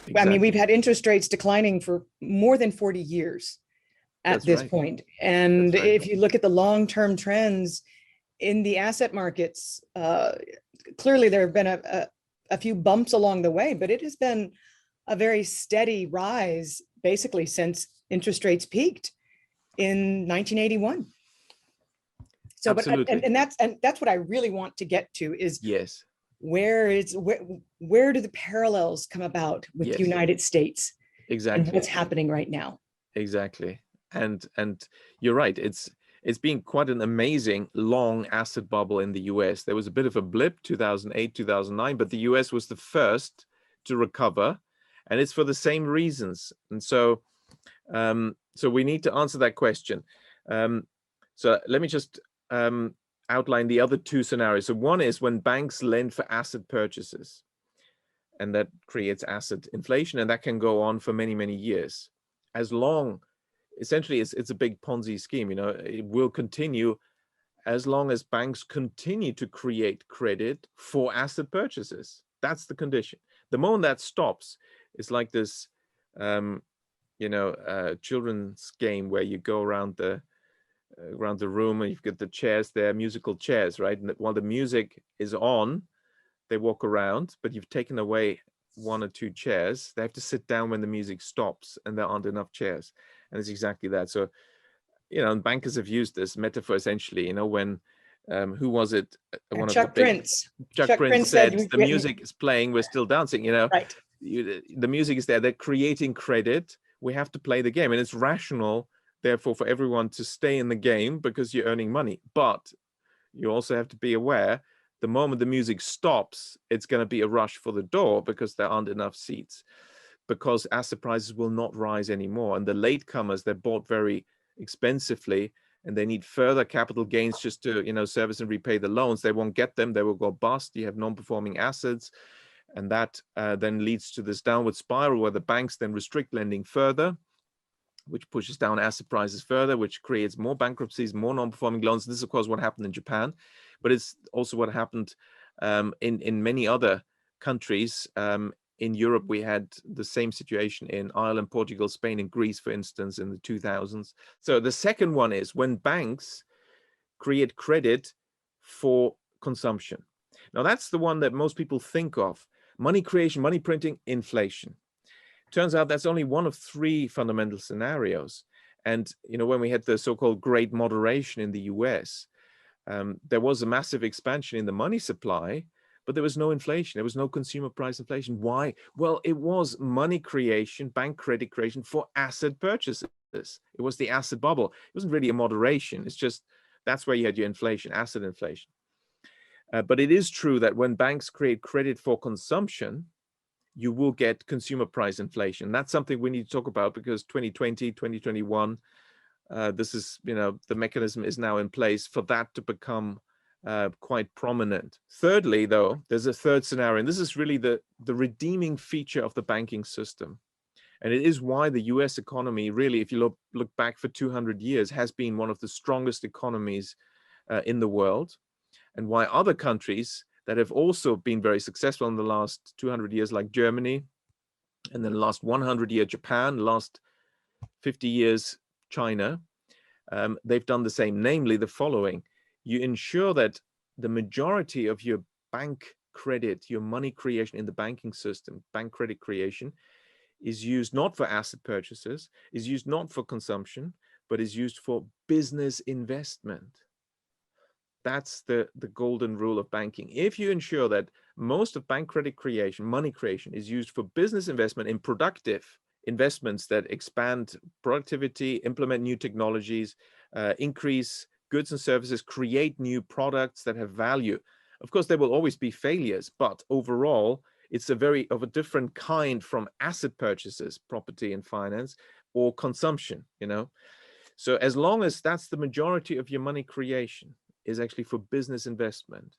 I mean, we've Exactly. had interest rates declining for more than 40 years at That's this right. point. And That's right. if you look at the long-term trends in the asset markets, clearly there have been a few bumps along the way, but it has been a very steady rise basically since interest rates peaked in 1981. So, but Absolutely. and that's what I really want to get to is Yes. where do the parallels come about with the Yes. United States and Exactly. what's happening right now? Exactly. And you're right. It's been quite an amazing long asset bubble in the US. There was a bit of a blip 2008, 2009, but the US was the first to recover, and it's for the same reasons. And so we need to answer that question. So let me just outline the other two scenarios. So one is when banks lend for asset purchases, and that creates asset inflation, and that can go on for many, many years. As long, essentially, it's a big Ponzi scheme. It will continue as long as banks continue to create credit for asset purchases. That's the condition. The moment that stops, it's like this, children's game where you go around the room and you've got the chairs there, musical chairs, right? And while the music is on, they walk around, but you've taken away one or two chairs. They have to sit down when the music stops, and there aren't enough chairs. And it's exactly that. So, and bankers have used this metaphor essentially, when, who was it? One of the Chuck big, Prince. Chuck Chuck Prince Prince said, said, the music is playing, we're still dancing, right. the music is there, they're creating credit. We have to play the game, and it's rational, therefore, for everyone to stay in the game because you're earning money. But you also have to be aware the moment the music stops, it's going to be a rush for the door because there aren't enough seats, because asset prices will not rise anymore. And the latecomers, they're bought very expensively, and they need further capital gains just to, service and repay the loans. They won't get them. They will go bust. You have non-performing assets. And that then leads to this downward spiral where the banks then restrict lending further, which pushes down asset prices further, which creates more bankruptcies, more non-performing loans. This is, of course, what happened in Japan, but it's also what happened in many other countries. In Europe, we had the same situation in Ireland, Portugal, Spain, and Greece, for instance, in the 2000s. So the second one is when banks create credit for consumption. Now, that's the one that most people think of. Money creation, money printing, inflation. Turns out that's only one of three fundamental scenarios. And when we had the so-called Great Moderation in the US, there was a massive expansion in the money supply, but there was no inflation. There was no consumer price inflation. Why? Well, it was money creation, bank credit creation for asset purchases. It was the asset bubble. It wasn't really a moderation. It's just that's where you had your inflation, asset inflation. But it is true that when banks create credit for consumption, you will get consumer price inflation. That's something we need to talk about because 2020, 2021, this is, the mechanism is now in place for that to become quite prominent. Thirdly, though, there's a third scenario, and this is really the redeeming feature of the banking system. And it is why the US economy really, if you look back for 200 years, has been one of the strongest economies in the world, and why other countries that have also been very successful in the last 200 years, like Germany, and then the last 100 years, Japan, last 50 years, China, they've done the same, namely the following. You ensure that the majority of your bank credit, your money creation in the banking system, bank credit creation, is used not for asset purchases, is used not for consumption, but is used for business investment. That's the golden rule of banking. If you ensure that most of bank credit creation, money creation, is used for business investment in productive investments that expand productivity, implement new technologies, increase goods and services, create new products that have value. Of course, there will always be failures, but overall, it's of a different kind from asset purchases, property and finance, or consumption, So as long as that's the majority of your money creation, is actually for business investment.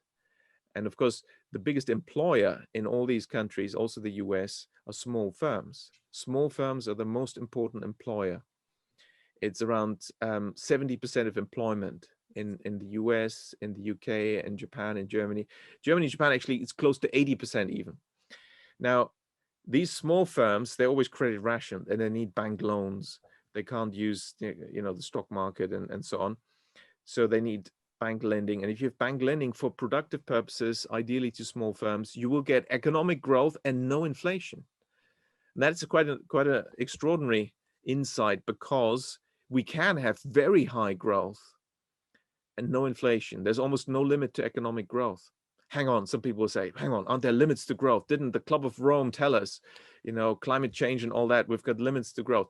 And of course, the biggest employer in all these countries, also the US, are small firms. Small firms are the most important employer. It's around 70% of employment in the US, in the UK, and Japan, and Germany. Germany and Japan, actually, it's close to 80% even. Now, these small firms, they're always credit rationed and they need bank loans. They can't use, the stock market and so on. So they need bank lending. And if you have bank lending for productive purposes, ideally to small firms, you will get economic growth and no inflation. And that's quite a extraordinary insight, because we can have very high growth and no inflation. There's almost no limit to economic growth. Hang on, some people will say, hang on, aren't there limits to growth? Didn't the Club of Rome tell us, climate change and all that, we've got limits to growth?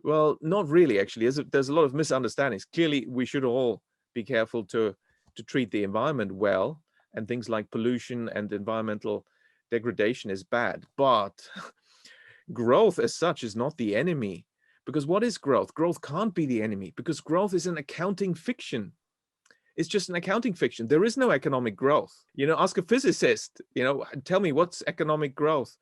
Well, not really, actually. There's a lot of misunderstandings. Clearly, we should all be careful to treat the environment well, and things like pollution and environmental degradation is bad. But growth as such is not the enemy. Because what is growth? Growth can't be the enemy, because growth is an accounting fiction. It's just an accounting fiction. There is no economic growth. Ask a physicist, tell me, what's economic growth?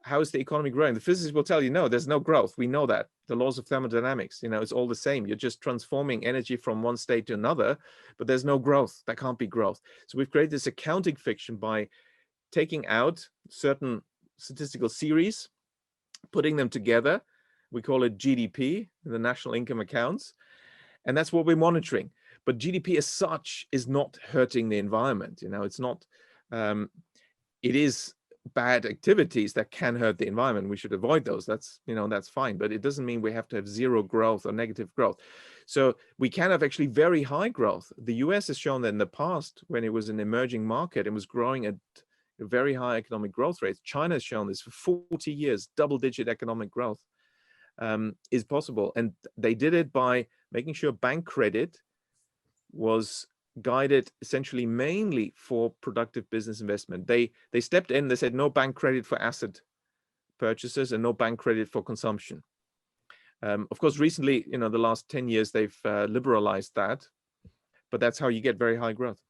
How is the economy growing? The physicist will tell you, no, there's no growth. We know that. The laws of thermodynamics, it's all the same. You're just transforming energy from one state to another, but there's no growth. That can't be growth. So we've created this accounting fiction by taking out certain statistical series, putting them together. We call it GDP, the national income accounts. And that's what we're monitoring. But GDP as such is not hurting the environment. It's not, it is bad activities that can hurt the environment. We should avoid those. That's fine. But it doesn't mean we have to have zero growth or negative growth. So we can have actually very high growth. The US has shown that in the past, when it was an emerging market and was growing at very high economic growth rates. China has shown this for 40 years, double-digit economic growth is possible. And they did it by making sure bank credit was guided essentially mainly for productive business investment. They stepped in, they said no bank credit for asset purchases and no bank credit for consumption. Of course, recently, the last 10 years, they've liberalized that, but that's how you get very high growth.